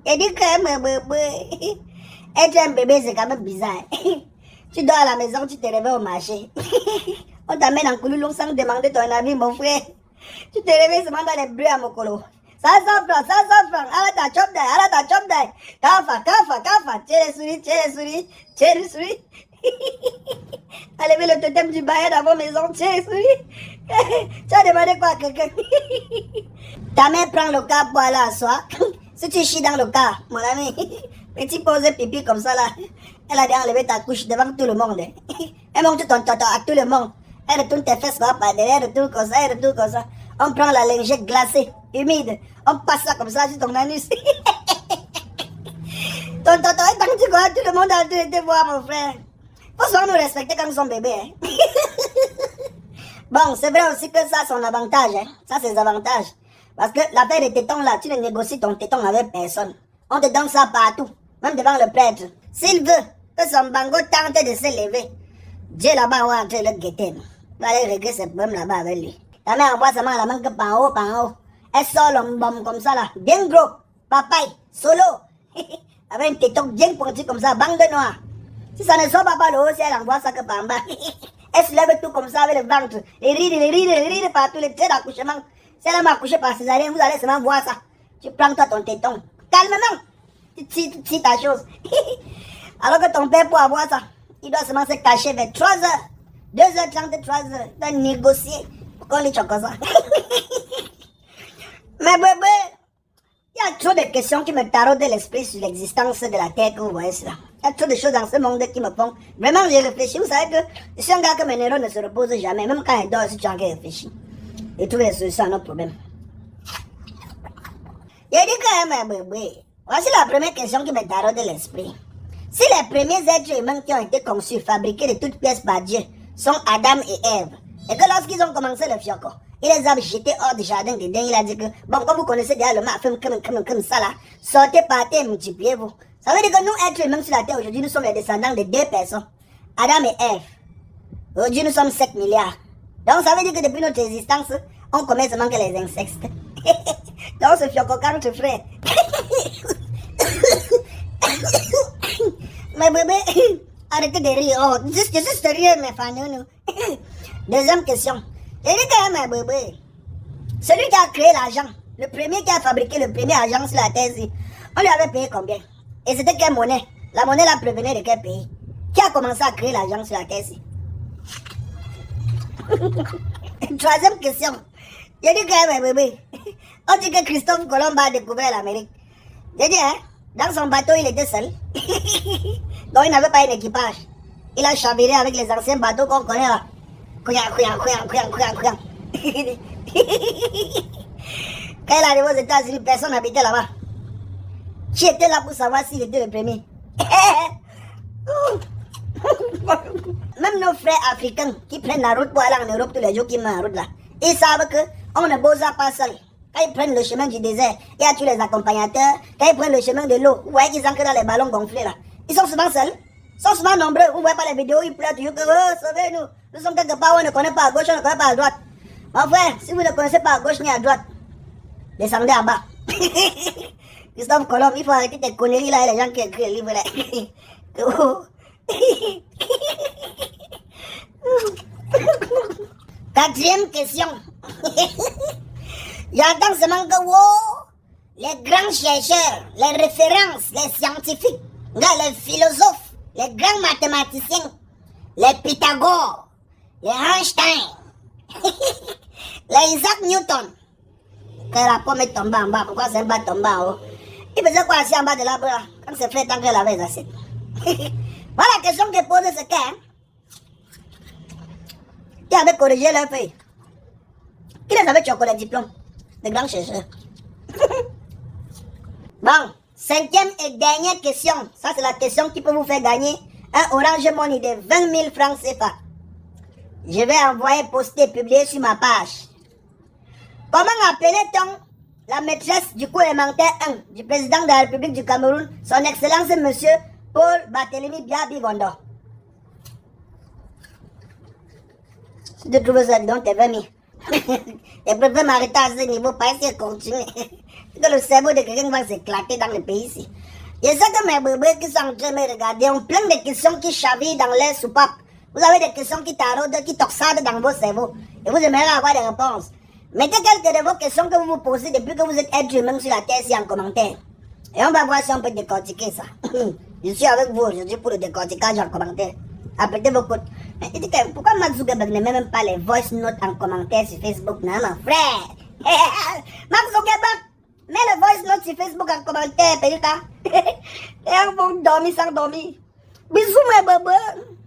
Et dit quand même, bébé. Être un bébé, c'est quand même bizarre. Tu dors à la maison, tu te réveilles au marché. On t'amène en Kouloulou sans demander ton avis, mon frère. Tu te réveilles seulement dans les bruits à Mokolo. Ça francs. Arrête ta chop d'ail. Kafa. Tiens les souris. Allez, mais le totem du bail dans vos maisons, tiens les souris. Tu as demandé quoi à quelqu'un? Ta mère prend le cas pour aller à soi. Si tu chies dans le cas, mon ami, petit pose pipi comme ça là, elle a déjà enlevé ta couche devant tout le monde. Elle montre ton toto à tout le monde. Elle retourne tes fesses par derrière, elle retourne comme ça. On prend la lingette glacée, humide, on passe ça comme ça sur ton anus. Ton toto est quand tu vois, tout le monde a te voir, mon frère. Faut souvent nous respecter quand nous sommes bébés. Hein. Bon, c'est vrai aussi que ça a son avantage. Hein. Ça, c'est ses avantages. Parce que l'affaire des tétons là, tu ne négocies ton téton avec personne. On te donne ça partout, même devant le prêtre. S'il veut que son bango tente de se lever, Dieu là-bas va entrer le guetter. Il va aller régler ses problèmes là-bas avec lui. Ta mère envoie seulement la main que par en haut. Elle sort le bombe comme ça là, bien gros, papaye, solo. Avec un téton bien pointu comme ça, bande de noir. Si ça ne sort pas par le haut, si elle envoie ça que par en bas. Elle se lève tout comme ça avec le ventre. Les rides partout, les traits d'accouchement. Si elle m'a accouché par césarienne, vous allez seulement voir ça. Tu prends toi ton téton. Calmement. Tu tires ta chose. Alors que ton père, pour avoir ça, il doit seulement se cacher vers 3h. 2h30, 3h. Il doit négocier pour qu'on lui choque ça. Mais bébé, il y a trop de questions qui me taraudent l'esprit sur l'existence de la Terre que vous voyez cela. Il y a trop de choses dans ce monde qui me font. Vraiment, j'ai réfléchi. Vous savez que je suis un gars que mes neurones ne se reposent jamais. Même quand il dort, si tu as réfléchi. Et trouver des solutions à nos problèmes. Il dit quand même, bébé. Voici la première question qui me taraude l'esprit. Si les premiers êtres humains qui ont été conçus, fabriqués de toutes pièces par Dieu, sont Adam et Ève, et que lorsqu'ils ont commencé le fiocco, il les a jetés hors du jardin d'Éden, il a dit que, bon, comme vous connaissez déjà le mafum comme ça là, sortez, partez et multipliez-vous. Ça veut dire que nous, êtres humains sur la terre aujourd'hui, nous sommes les descendants de 2 personnes, Adam et Ève. Aujourd'hui, nous sommes 7 milliards. Donc, ça veut dire que depuis notre existence, on commet seulement que les insectes. Donc, ce fiocco quand tu frère. Mais bébé, arrêtez de rire. Oh, juste rire, mes fans. Deuxième question. Il dit quand même, bébé, celui qui a créé l'argent, le premier qui a fabriqué le premier argent sur la terre, on lui avait payé combien? Et c'était quelle monnaie? La monnaie là provenait de quel pays? Qui a commencé à créer l'argent sur la terre? Troisième question. Il dit quand même, bébé, on dit que Christophe Colomb a découvert l'Amérique. J'ai dit, hein, dans son bateau, il était seul. Donc, il n'avait pas un équipage. Il a chaviré avec les anciens bateaux qu'on connaît là. Quand il est arrivé aux États-Unis, personne n'habitait là-bas. Qui était là pour savoir s'il était le premier? Même nos frères africains qui prennent la route pour aller en Europe tous les jours qui meurent en route là, ils savent qu'on ne bosse pas seul. Quand ils prennent le chemin du désert, il y a tous les accompagnateurs. Quand ils prennent le chemin de l'eau, vous voyez qu'ils entrent dans les ballons gonflés là. Ils sont souvent seuls, ils sont souvent nombreux. Vous voyez pas les vidéos, ils pleurent toujours que oh, sauvez-nous. Nous sommes quelque part où on ne connaît pas à gauche, on ne connaît pas à droite. Mon frère, si vous ne connaissez pas à gauche ni à droite, descendez en bas. Christophe Colomb, il faut arrêter tes conneries là et les gens qui écrivent le livre là. Quatrième question. J'entends seulement que les grands chercheurs, les références, les scientifiques, les philosophes, les grands mathématiciens, les Pythagore, les Einstein, les Isaac Newton. Que la pomme est tombée en bas, pourquoi c'est pas tombé en haut? Il faisait quoi assis en bas de l'arbre là, quand c'est fait tant qu'elle avait les assiettes? Voilà la question que pose ce cas. Qui avait corrigé leur feuille? Qui les avait choqué les diplômes? Les grands chercheurs. Bon, cinquième et dernière question. Ça, c'est la question qui peut vous faire gagner un Orange Money de 20 000 francs CFA. Je vais envoyer, poster, publier sur ma page. Comment appelait-on la maîtresse du cours élémentaire 1 du président de la République du Cameroun, son Excellence Monsieur Paul Barthélémy Biabi Gondo? Si tu trouves ça, donc t'es venu. Et préfère m'arrêter à ce niveau, pas essayer de continuer. Que le cerveau de quelqu'un va s'éclater dans le pays ici. Il y a certains mes bébés qui sont en train de me regarder, ont plein de questions qui chavirent dans les soupapes. Vous avez des questions qui taraudent, qui torsadent dans vos cerveaux. Et vous aimeriez avoir des réponses. Mettez quelques de vos questions que vous vous posez depuis que vous êtes être humain sur la terre ici en commentaire. Et on va voir si on peut décortiquer ça. Je suis avec vous aujourd'hui pour le décortiquage en commentaire. Appelez vos codes. Mais pourquoi Mark Zuckerberg ne met même pas les voice notes en commentaire sur Facebook? Non, mon frère. Mark Zuckerberg, mets le voice note sur Facebook en commentaire, Péluka. Et on va dormir sans dormir. Bisous, mes bébés.